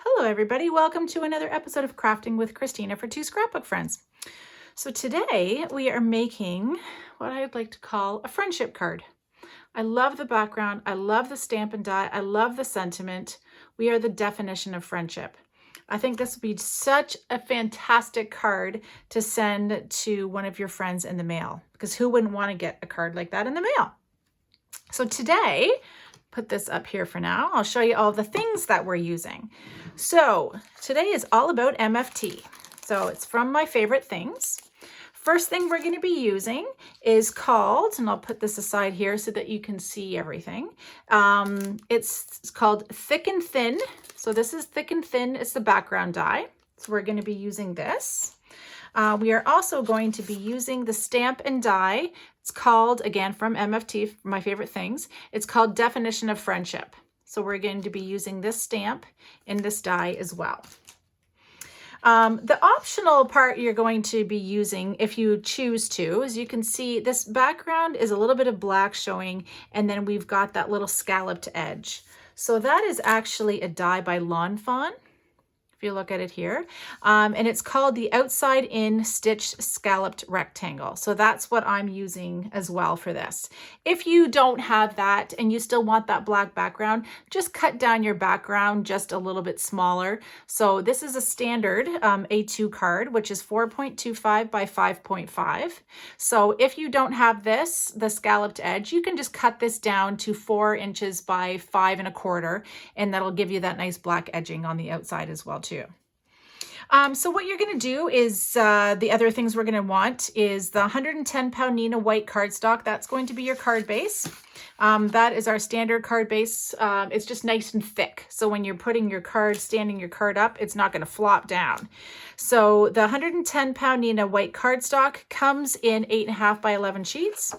Hello everybody, welcome to another episode of Crafting with Christina for two scrapbook friends. So today we are making what I'd like to call a friendship card. I love the background, I love the stamp and die, I love the sentiment. We are the definition of friendship. I think this would be such a fantastic card to send to one of your friends in the mail, because who wouldn't want to get a card like that in the mail? So today, put this up here for now, I'll show you all the things that we're using. So today is all about MFT. So it's from my favorite things. First thing we're going to be using is called, and I'll put this aside here so that you can see everything. It's called Thick and Thin. So this is Thick and Thin. It's the background die. So we're going to be using this. We are also going to be using the stamp and die. It's called, again, from MFT, my favorite things. It's called Definition of Friendship. So we're going to be using this stamp and this die as well. The optional part you're going to be using, if you choose to, as you can see, this background is a little bit of black showing, and then we've got that little scalloped edge. So that is actually a die by Lawn Fawn, if you look at it here, and it's called the Outside In Stitched Scalloped Rectangle. So that's what I'm using as well for this. If you don't have that and you still want that black background, just cut down your background just a little bit smaller. So this is a standard A2 card, which is 4.25 by 5.5. So if you don't have this, the scalloped edge, you can just cut this down to 4 inches by 5 1/4, and that'll give you that nice black edging on the outside as well too. So what you're going to do is, the other things we're going to want is the 110-pound Nina white cardstock. That's going to be your card base. That is our standard card base. It's just nice and thick. So when you're putting your card, standing your card up, it's not going to flop down. So the 110-pound Nina white cardstock comes in 8.5 by 11 sheets.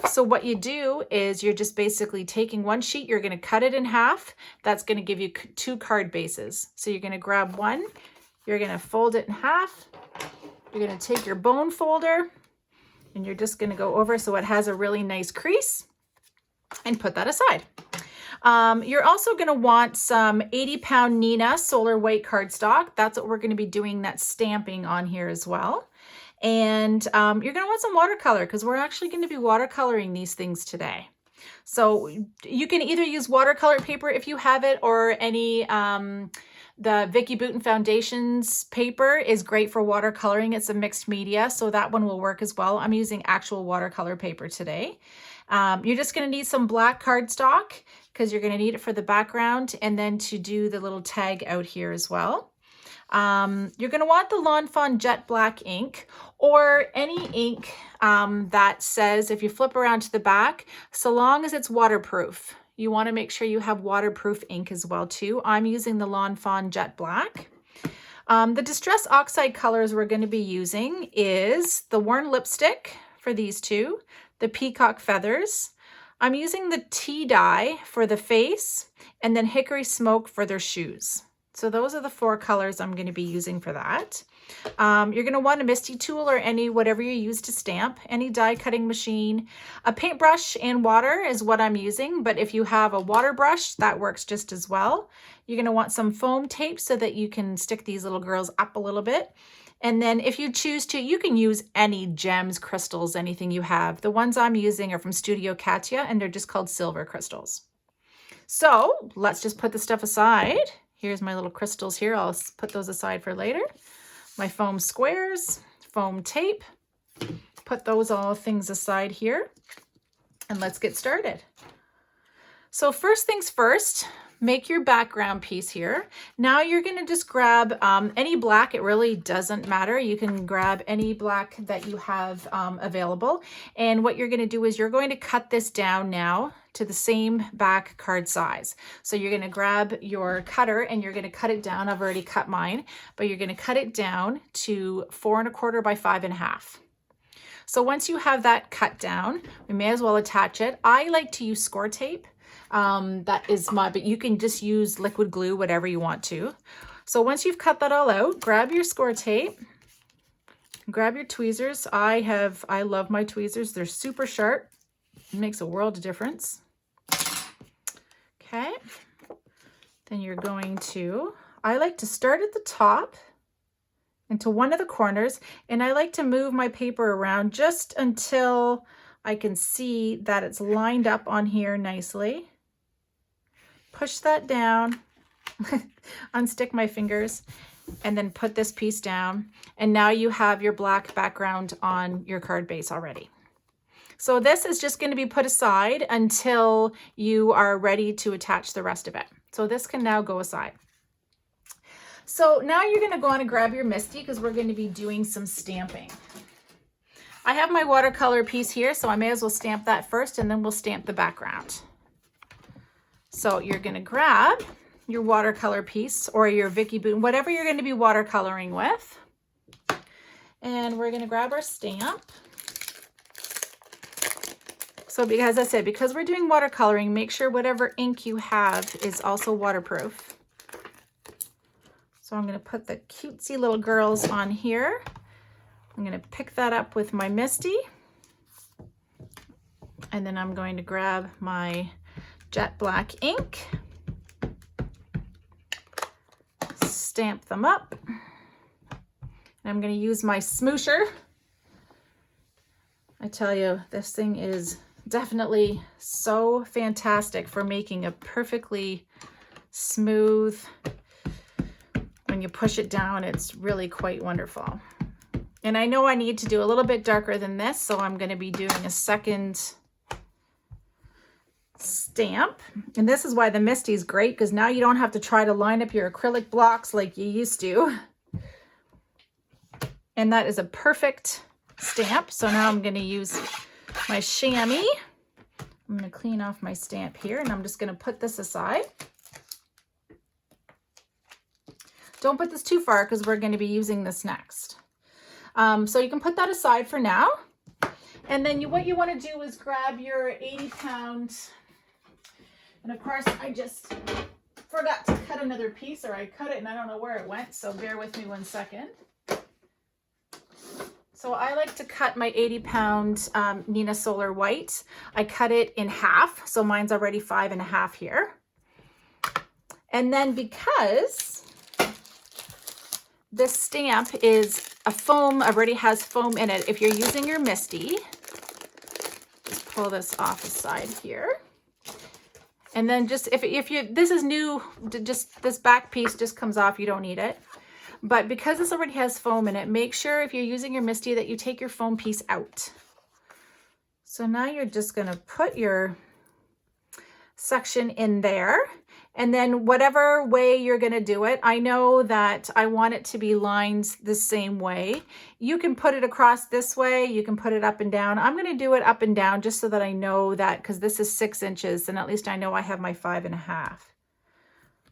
So what you do is you're just basically taking one sheet, you're going to cut it in half. That's going to give you 2 card bases. So you're going to grab one, you're going to fold it in half. You're going to take your bone folder and you're just going to go over so it has a really nice crease and put that aside. You're also going to want some 80-pound Nina solar white cardstock. That's what we're going to be doing that stamping on here as well. And you're going to want some watercolor, because we're actually going to be watercoloring these things today. So you can either use watercolor paper if you have it, or any, the Vicky Bouton Foundation's paper is great for watercoloring. It's a mixed media, so that one will work as well. I'm using actual watercolor paper today. You're just going to need some black cardstock, because you're going to need it for the background, and then to do the little tag out here as well. You're going to want the Lawn Fawn Jet Black ink, or any ink that says, if you flip around to the back, so long as it's waterproof. You want to make sure you have waterproof ink as well too. I'm using the Lawn Fawn Jet Black. The Distress Oxide colors we're going to be using is the Worn Lipstick for these two, the Peacock Feathers. I'm using the tea dye for the face, and then Hickory Smoke for their shoes. So those are the 4 colors I'm going to be using for that. You're going to want a Misty tool, or whatever you use to stamp, any die cutting machine. A paintbrush and water is what I'm using, but if you have a water brush, that works just as well. You're going to want some foam tape so that you can stick these little girls up a little bit. And then if you choose to, you can use any gems, crystals, anything you have. The ones I'm using are from Studio Katya, and they're just called silver crystals. So let's just put the stuff aside. Here's my little crystals here. I'll put those aside for later. My foam squares, foam tape. Put those all things aside here. And let's get started. So first things first, make your background piece here. Now you're going to just grab any black. It really doesn't matter. You can grab any black that you have available. And what you're going to do is you're going to cut this down now to the same back card size. So you're going to grab your cutter and you're going to cut it down. I've already cut mine, but you're going to cut it down to 4 1/4 by 5 1/2. So once you have that cut down, we may as well attach it. I like to use score tape. But you can just use liquid glue, whatever you want to. So once you've cut that all out, grab your score tape, grab your tweezers. I love my tweezers. They're super sharp. It makes a world of difference. Okay. Then you're going to, I like to start at the top into one of the corners, and I like to move my paper around just until I can see that it's lined up on here nicely. Push that down, unstick my fingers, and then put this piece down. And now you have your black background on your card base already. So this is just going to be put aside until you are ready to attach the rest of it. So this can now go aside. So now you're going to go on and grab your Misty because we're going to be doing some stamping. I have my watercolor piece here, so I may as well stamp that first and then we'll stamp the background. So you're going to grab your watercolor piece or your Vicky Boone, whatever you're going to be watercoloring with. And we're going to grab our stamp. So because I said, because we're doing watercoloring, make sure whatever ink you have is also waterproof. So I'm going to put the cutesy little girls on here. I'm going to pick that up with my Misty. And then I'm going to grab my jet black ink. Stamp them up. And I'm going to use my smoosher. I tell you, this thing is definitely so fantastic for making a perfectly smooth. When you push it down, it's really quite wonderful. And I know I need to do a little bit darker than this, so I'm going to be doing a second stamp. And this is why the Misty is great, because now you don't have to try to line up your acrylic blocks like you used to. And that is a perfect stamp. So now I'm going to use my chamois. I'm going to clean off my stamp here, and I'm just going to put this aside. Don't put this too far because we're going to be using this next. So you can put that aside for now. And then what you want to do is grab your 80-pound. And of course, I just forgot to cut another piece, or I cut it and I don't know where it went. So bear with me 1 second. So I like to cut my 80-pound Nina Solar White. I cut it in half. So mine's already 5.5 here. And then because this stamp is a foam, already has foam in it. If you're using your Misty, just pull this off the side here. And then just, if you, this is new, just this back piece just comes off, you don't need it. But because this already has foam in it, make sure if you're using your Misty that you take your foam piece out. So now you're just gonna put your section in there. And then whatever way you're going to do it, I know that I want it to be lined the same way. You can put it across this way. You can put it up and down. I'm going to do it up and down just so that I know that, because this is 6 inches, and at least I know I have my 5.5.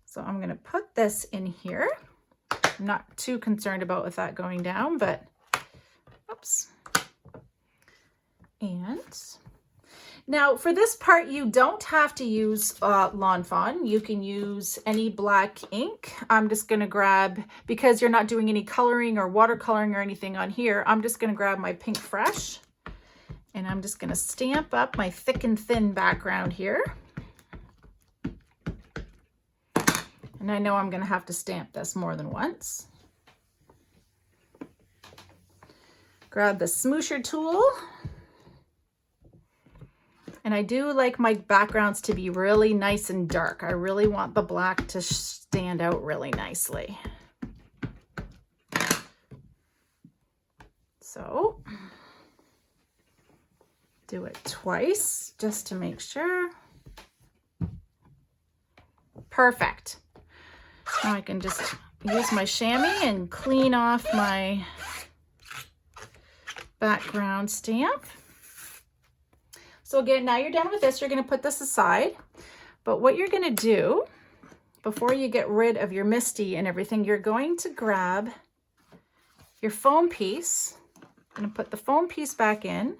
So I'm going to put this in here. I'm not too concerned about with that going down, but oops. And now for this part, you don't have to use Lawn Fawn. You can use any black ink. I'm just going to grab, because you're not doing any coloring or watercoloring or anything on here, I'm just going to grab my Pink Fresh, and I'm just going to stamp up my thick and thin background here. And I know I'm going to have to stamp this more than once. Grab the smoosher tool. And I do like my backgrounds to be really nice and dark. I really want the black to stand out really nicely. So do it twice just to make sure. Perfect. Now I can just use my chamois and clean off my background stamp. So again, now you're done with this, you're going to put this aside. But what you're going to do before you get rid of your Misty and everything, you're going to grab your foam piece. I'm going to put the foam piece back in,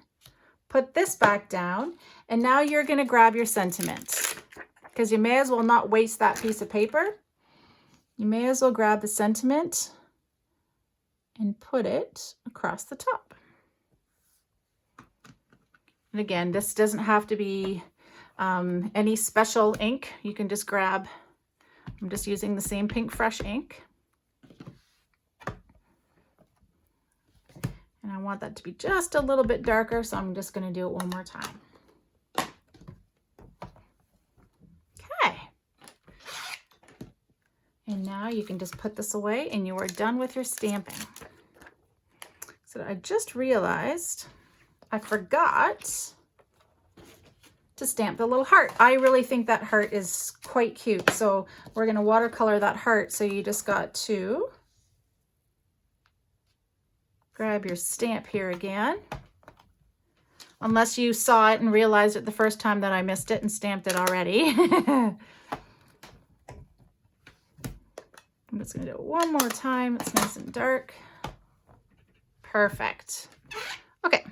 put this back down, and now you're going to grab your sentiment, because you may as well not waste that piece of paper. You may as well grab the sentiment and put it across the top. And again, this doesn't have to be any special ink. You can just grab I'm just using the same pink fresh ink. And I want that to be just a little bit darker, so I'm just going to do it one more time. Okay. And now you can just put this away and you are done with your stamping. So I just realized I forgot to stamp the little heart. I really think that heart is quite cute. So we're going to watercolor that heart. So you just got to grab your stamp here again. Unless you saw it and realized it the first time that I missed it and stamped it already. I'm just going to do it one more time. It's nice and dark. Perfect. Okay.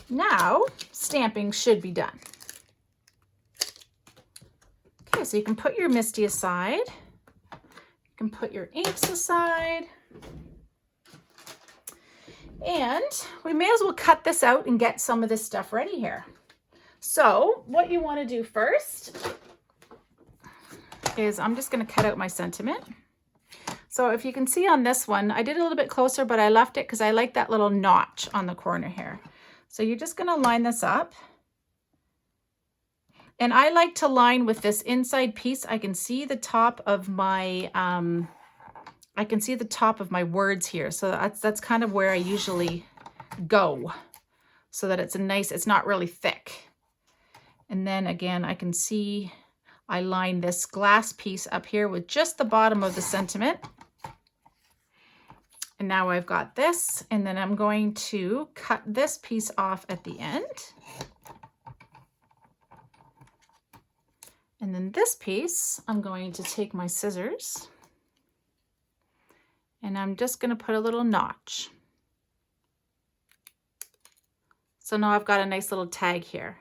Now stamping should be done. Okay, so you can put your Misty aside. You can put your inks aside. And we may as well cut this out and get some of this stuff ready here. So what you want to do first is I'm just going to cut out my sentiment. So if you can see on this one, I did a little bit closer, but I left it because I like that little notch on the corner here. So you're just going to line this up. And I like to line with this inside piece. I can see the top of my words here. So that's kind of where I usually go, so that it's it's not really thick. And then again, I can see I line this glass piece up here with just the bottom of the sentiment. And now I've got this, and then I'm going to cut this piece off at the end. And then this piece, I'm going to take my scissors and I'm just going to put a little notch. So now I've got a nice little tag here.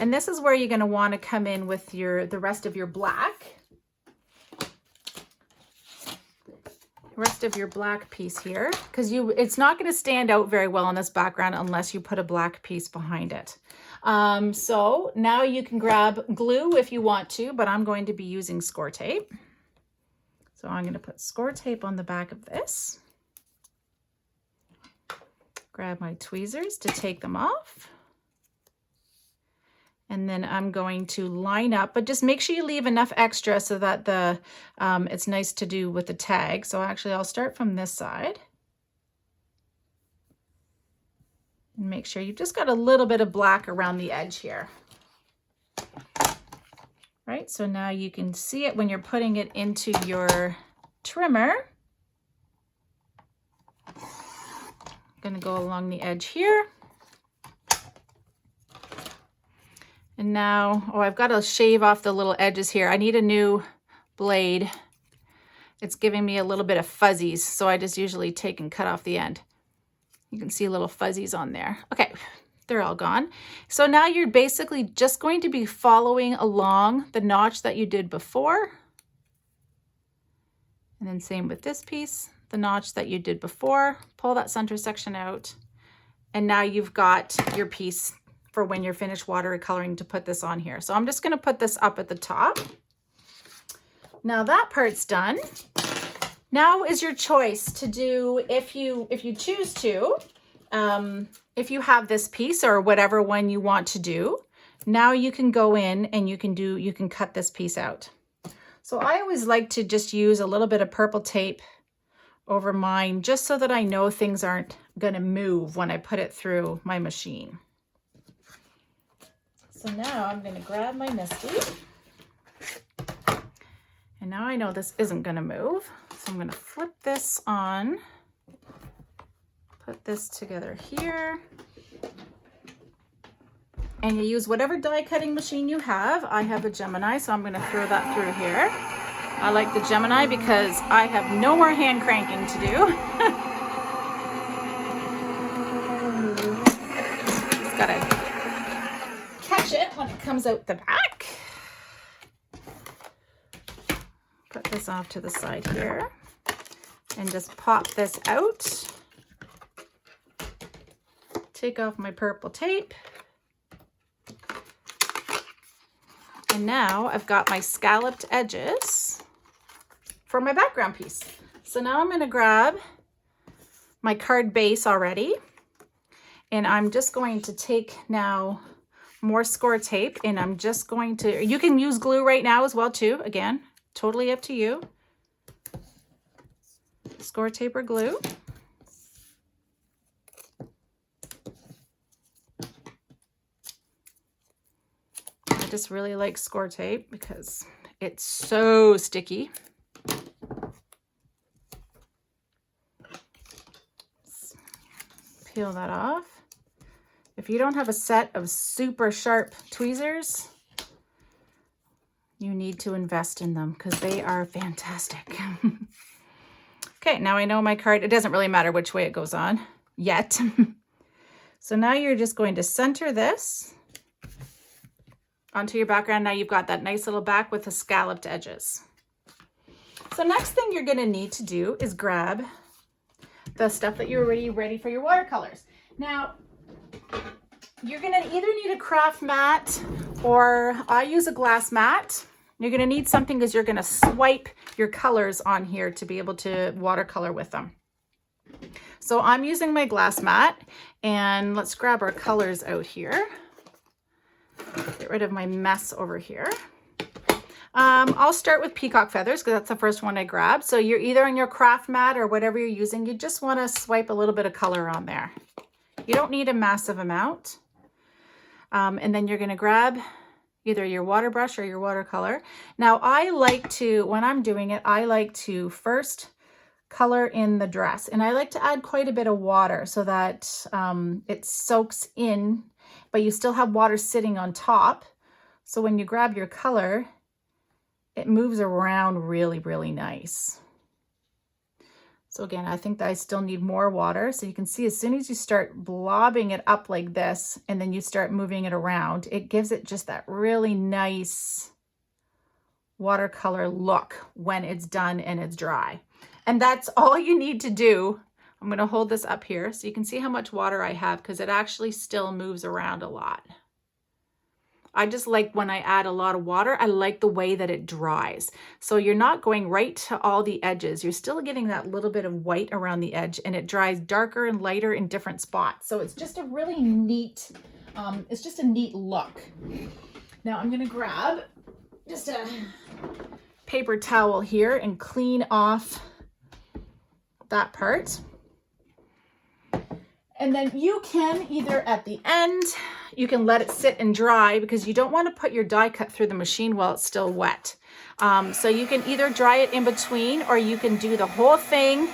And this is where you're going to want to come in with the rest of your black. Rest of your black piece here, because it's not going to stand out very well on this background unless you put a black piece behind it. So now you can grab glue if you want to, but I'm going to be using score tape. So I'm going to put score tape on the back of this. Grab my tweezers to take them off. And then I'm going to line up, but just make sure you leave enough extra so that it's nice to do with the tag. So actually I'll start from this side. And make sure you've just got a little bit of black around the edge here. Right, so now you can see it when you're putting it into your trimmer. I'm gonna go along the edge here. And now, I've got to shave off the little edges here. I need a new blade. It's giving me a little bit of fuzzies, so I just usually take and cut off the end. You can see little fuzzies on there. Okay, they're all gone. So now you're basically just going to be following along the notch that you did before. And then same with this piece, the notch that you did before. Pull that center section out. And now you've got your piece for when you're finished watercoloring to put this on here. So I'm just going to put this up at the top. Now that part's done. Now is your choice to do, if you choose to, if you have this piece or whatever one you want to do, now you can go in and you can cut this piece out. So I always like to just use a little bit of purple tape over mine, just so that I know things aren't going to move when I put it through my machine. So now I'm going to grab my Misty. And now I know this isn't going to move. So I'm going to flip this on, put this together here. And you use whatever die cutting machine you have. I have a Gemini, so I'm going to throw that through here. I like the Gemini because I have no more hand cranking to do. Just got to catch it when it comes out the back. Put this off to the side here and just pop this out. Take off my purple tape. And now I've got my scalloped edges for my background piece. So now I'm going to grab my card base already, and I'm just going to take now more score tape, and I'm just going to, you can use glue right now as well too, again, totally up to you. Score tape or glue. I just really like score tape because it's so sticky. Let's peel that off. If you don't have a set of super sharp tweezers, you need to invest in them because they are fantastic. Okay, now I know my card, it doesn't really matter which way it goes on yet. So now you're just going to center this onto your background. Now you've got that nice little back with the scalloped edges. So next thing you're gonna need to do is grab the stuff that you're already ready for your watercolors. Now, you're gonna either need a craft mat, or I use a glass mat. You're gonna need something because you're gonna swipe your colors on here to be able to watercolor with them. So I'm using my glass mat, and let's grab our colors out here. Get rid of my mess over here. I'll start with Peacock Feathers because that's the first one I grabbed. So you're either on your craft mat or whatever you're using, you just wanna swipe a little bit of color on there. You don't need a massive amount. And then you're gonna grab either your water brush or your watercolor. Now I like to, when I'm doing it, I like to first color in the dress, and I like to add quite a bit of water so that it soaks in, but you still have water sitting on top. So when you grab your color, it moves around really, really nice. So again, I think that I still need more water. So you can see as soon as you start blobbing it up like this, and then you start moving it around, it gives it just that really nice watercolor look when it's done and it's dry. And that's all you need to do. I'm going to hold this up here so you can see how much water I have, because it actually still moves around a lot. I just like when I add a lot of water, I like the way that it dries. So you're not going right to all the edges. You're still getting that little bit of white around the edge, and it dries darker and lighter in different spots. So it's just a really neat, it's just a neat look. Now I'm going to grab just a paper towel here and clean off that part. And then you can either at the end, you can let it sit and dry because you don't want to put your die cut through the machine while it's still wet. So you can either dry it in between, or you can do the whole thing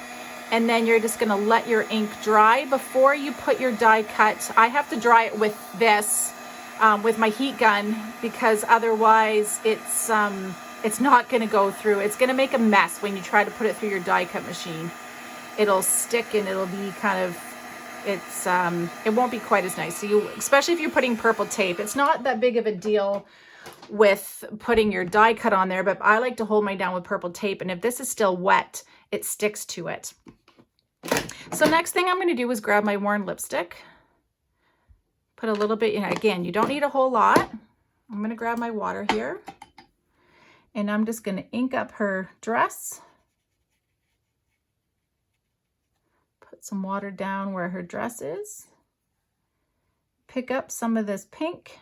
and then you're just going to let your ink dry before you put your die cut. I have to dry it with this, with my heat gun, because otherwise it's not going to go through. It's going to make a mess when you try to put it through your die cut machine. It'll stick and it'll be kind of, it won't be quite as nice. So you, especially if you're putting purple tape, it's not that big of a deal with putting your die cut on there, but I like to hold mine down with purple tape. And if this is still wet, it sticks to it. So next thing I'm going to do is grab my worn lipstick, put a little bit, again, you don't need a whole lot. I'm going to grab my water here, and I'm just going to ink up her dress. Put some water down where her dress is. Pick up some of this pink,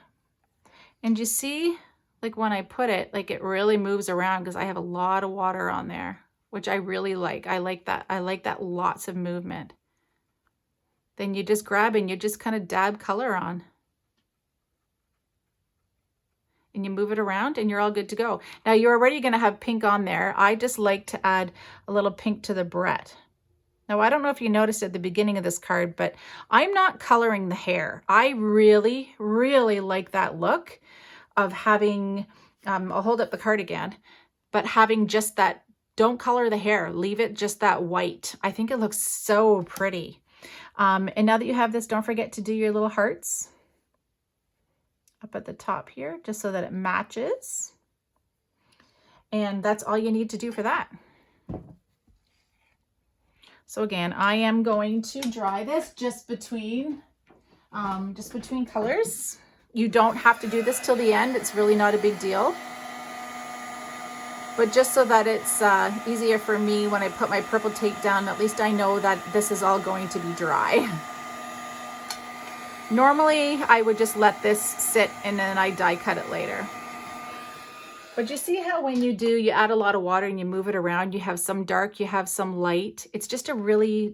and you see, like when I put it, like it really moves around because I have a lot of water on there, which I really like. I like that. I like that lots of movement. Then you just grab and you just kind of dab color on. And you move it around and you're all good to go. Now you're already going to have pink on there. I just like to add a little pink to the barrette. Now, I don't know if you noticed at the beginning of this card, but I'm not coloring the hair. I really, really like that look of having, I'll hold up the card again, but having just that, don't color the hair, leave it just that white. I think it looks so pretty. And now that you have this, don't forget to do your little hearts up at the top here, just so that it matches. And that's all you need to do for that. So again, I am going to dry this just between colors. You don't have to do this till the end. It's really not a big deal. But just so that it's easier for me when I put my purple tape down, at least I know that this is all going to be dry. Normally, I would just let this sit and then I die cut it later. But you see how when you do, you add a lot of water and you move it around, you have some dark, you have some light. It's just a really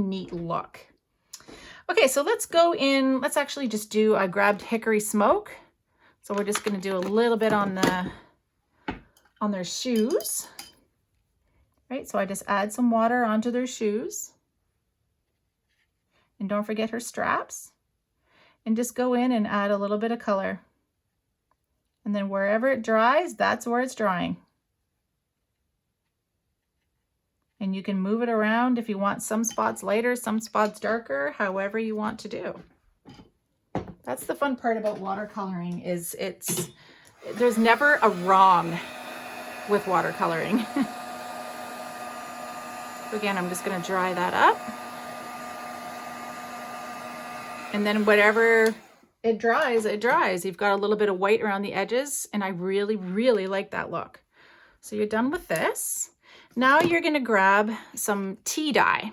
neat look. Okay, so let's go in, let's actually just do, I grabbed hickory smoke. So we're just gonna do a little bit on their shoes. Right, so I just add some water onto their shoes. And don't forget her straps. And just go in and add a little bit of color. And then wherever it dries, that's where it's drying. And you can move it around if you want some spots lighter, some spots darker, however you want to do. That's the fun part about watercoloring is there's never a wrong with watercoloring. Again, I'm just going to dry that up. And then whatever it dries, it dries. You've got a little bit of white around the edges, and I really like that look. So you're done with this. Now you're going to grab some tea dye.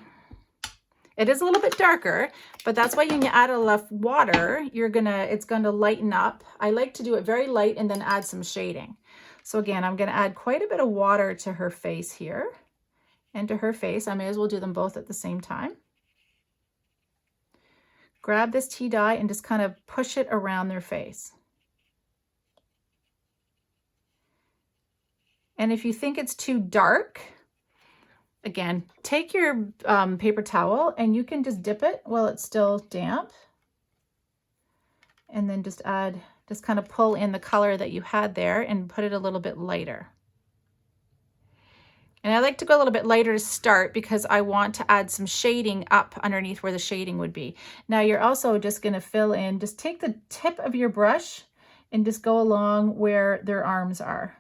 It is a little bit darker, but that's why when you add enough water, it's going to lighten up. I like to do it very light and then add some shading. So again, I'm going to add quite a bit of water to her face here and to her face. I may as well do them both at the same time. Grab this tea dye and just kind of push it around their face. And if you think it's too dark, again, take your paper towel and you can just dip it while it's still damp. And then just kind of pull in the color that you had there and put it a little bit lighter. And I like to go a little bit lighter to start because I want to add some shading up underneath where the shading would be. Now you're also just going to fill in, just take the tip of your brush and just go along where their arms are.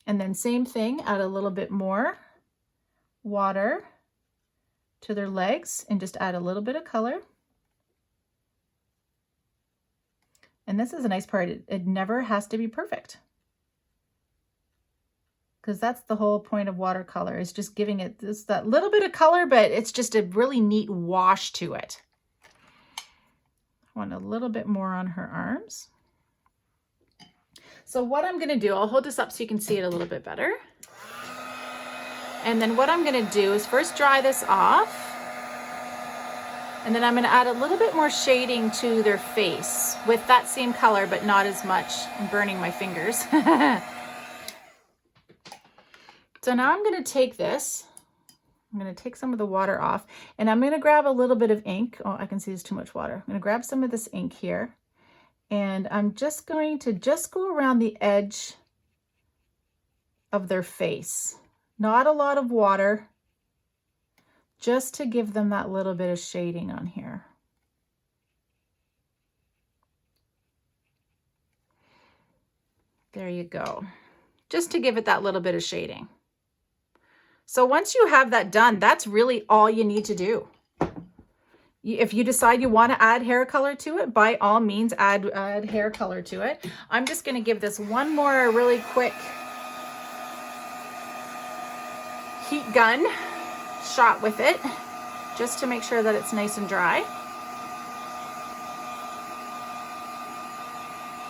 And then same thing, add a little bit more water to their legs and just add a little bit of color. And this is a nice part, it never has to be perfect. Because that's the whole point of watercolor, is just giving it that little bit of color, but it's just a really neat wash to it. I want a little bit more on her arms. So what I'm going to do, I'll hold this up so you can see it a little bit better. And then what I'm going to do is first dry this off. And then I'm going to add a little bit more shading to their face with that same color, but not as much. I'm burning my fingers. So now I'm going to take this, I'm going to take some of the water off, and I'm going to grab a little bit of ink. Oh, I can see there's too much water. I'm going to grab some of this ink here, and I'm just going to go around the edge of their face. Not a lot of water, just to give them that little bit of shading on here. There you go. Just to give it that little bit of shading. So once you have that done, that's really all you need to do. If you decide you want to add hair color to it, by all means add hair color to it. I'm just going to give this one more really quick heat gun shot with it, just to make sure that it's nice and dry.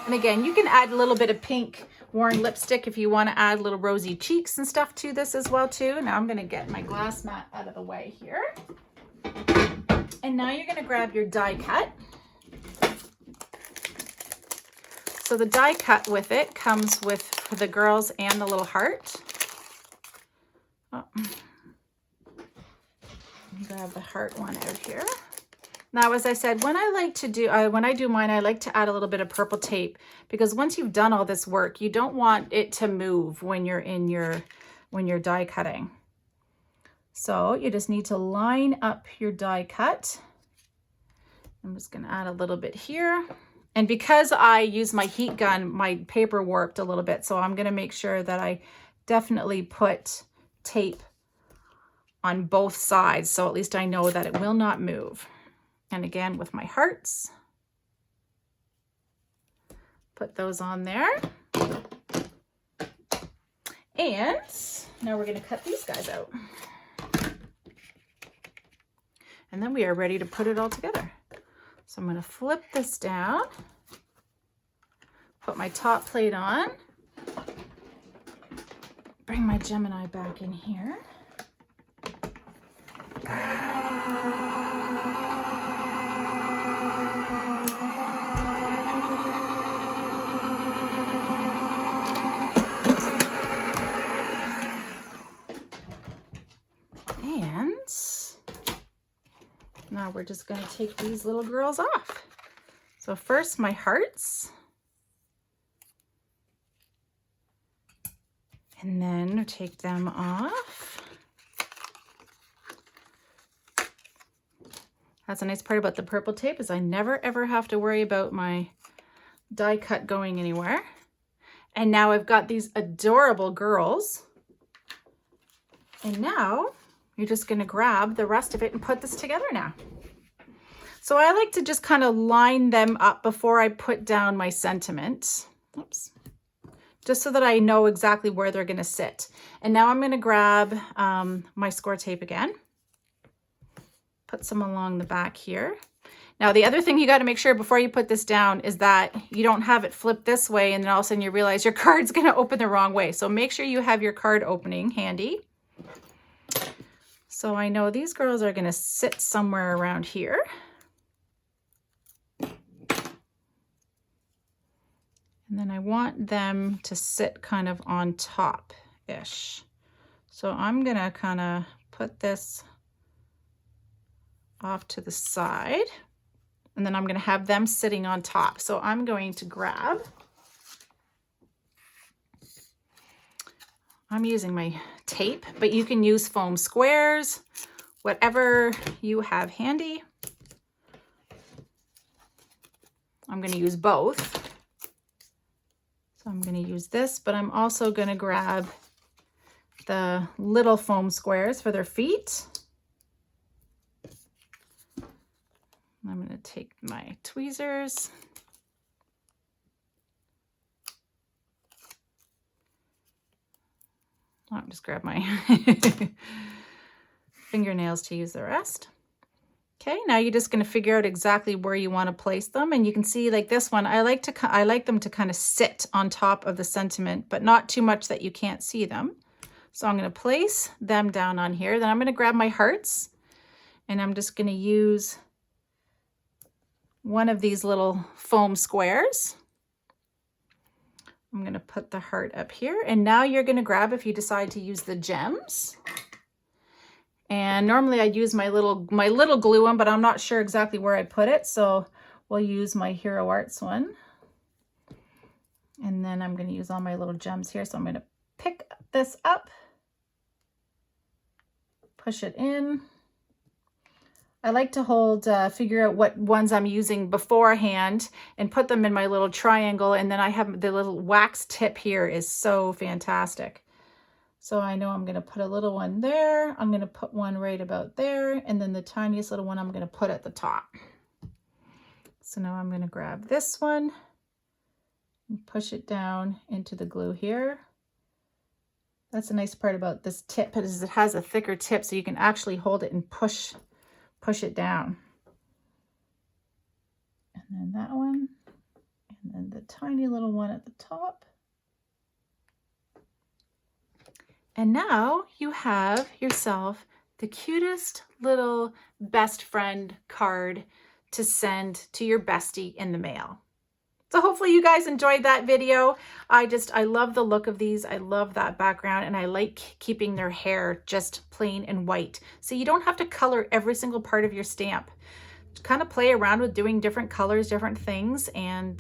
And again, you can add a little bit of pink worn lipstick if you want to add little rosy cheeks and stuff to this as well too. Now I'm going to get my glass mat out of the way here. And now you're going to grab your die cut. So the die cut with it comes with the girls and the little heart. Oh. Grab the heart one out here. Now, as I said, when I do mine, I like to add a little bit of purple tape, because once you've done all this work, you don't want it to move when you're die cutting. So you just need to line up your die cut. I'm just going to add a little bit here. And because I use my heat gun, my paper warped a little bit. So I'm going to make sure that I definitely put tape on both sides, so at least I know that it will not move. And again, with my hearts, Put those on there. And now we're going to cut these guys out. And then we are ready to put it all together. So I'm going to flip this down, put my top plate on, bring my Gemini back in here. And now we're just going to take these little girls off. So first my hearts. And then take them off. That's a nice part about the purple tape is I never ever have to worry about my die cut going anywhere. And now I've got these adorable girls. And now you're just going to grab the rest of it and put this together now. So I like to just kind of line them up before I put down my sentiment. Oops. Just so that I know exactly where they're going to sit. And now I'm going to grab my score tape again. Put some along the back here. Now the other thing you got to make sure before you put this down is that you don't have it flipped this way and then all of a sudden you realize your card's going to open the wrong way. So make sure you have your card opening handy. So I know these girls are going to sit somewhere around here. And then I want them to sit kind of on top-ish. So I'm going to kind of put this off to the side. And then I'm going to have them sitting on top. So I'm going to grab, I'm using my tape, but you can use foam squares, whatever you have handy. I'm going to use both. So I'm going to use this, but I'm also going to grab the little foam squares for their feet. I'm going to take my tweezers. I'll just grab my fingernails to use the rest. Okay, now you're just going to figure out exactly where you want to place them. And you can see like this one, I like them to kind of sit on top of the sentiment, but not too much that you can't see them. So I'm going to place them down on here. Then I'm going to grab my hearts and I'm just going to use one of these little foam squares. I'm going to put the heart up here. And now you're going to grab, if you decide to use the gems. And normally I'd use my little glue one, but I'm not sure exactly where I'd put it. So we'll use my Hero Arts one. And then I'm going to use all my little gems here. So I'm going to pick this up, push it in. I like to figure out what ones I'm using beforehand and put them in my little triangle. And then I have the little wax tip here is so fantastic. So I know I'm going to put a little one there. I'm going to put one right about there. And then the tiniest little one I'm going to put at the top. So now I'm going to grab this one and push it down into the glue here. That's a nice part about this tip is it has a thicker tip so you can actually hold it and push it down. And then that one. And then the tiny little one at the top. And now you have yourself the cutest little best friend card to send to your bestie in the mail. So hopefully you guys enjoyed that video. I love the look of these. I love that background and I like keeping their hair just plain and white. So you don't have to color every single part of your stamp. Kind of play around with doing different colors, different things, and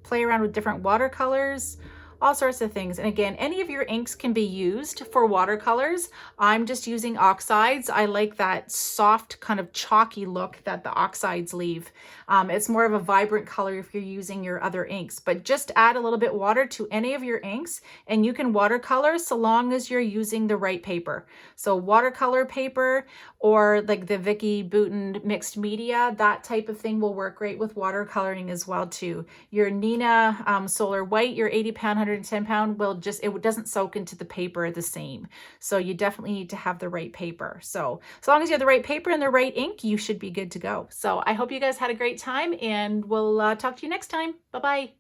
play around with different watercolors all sorts of things. And again, any of your inks can be used for watercolors. I'm just using oxides. I like that soft kind of chalky look that the oxides leave. It's more of a vibrant color if you're using your other inks, but just add a little bit water to any of your inks and you can watercolor so long as you're using the right paper. So watercolor paper or like the Vicky Bouton mixed media, that type of thing will work great with watercoloring as well too. Your Nina Solar White, your 80 pound, 110 pound will just, it doesn't soak into the paper the same. So you definitely need to have the right paper. So as long as you have the right paper and the right ink, you should be good to go. So I hope you guys had a great time and we'll talk to you next time. Bye-bye.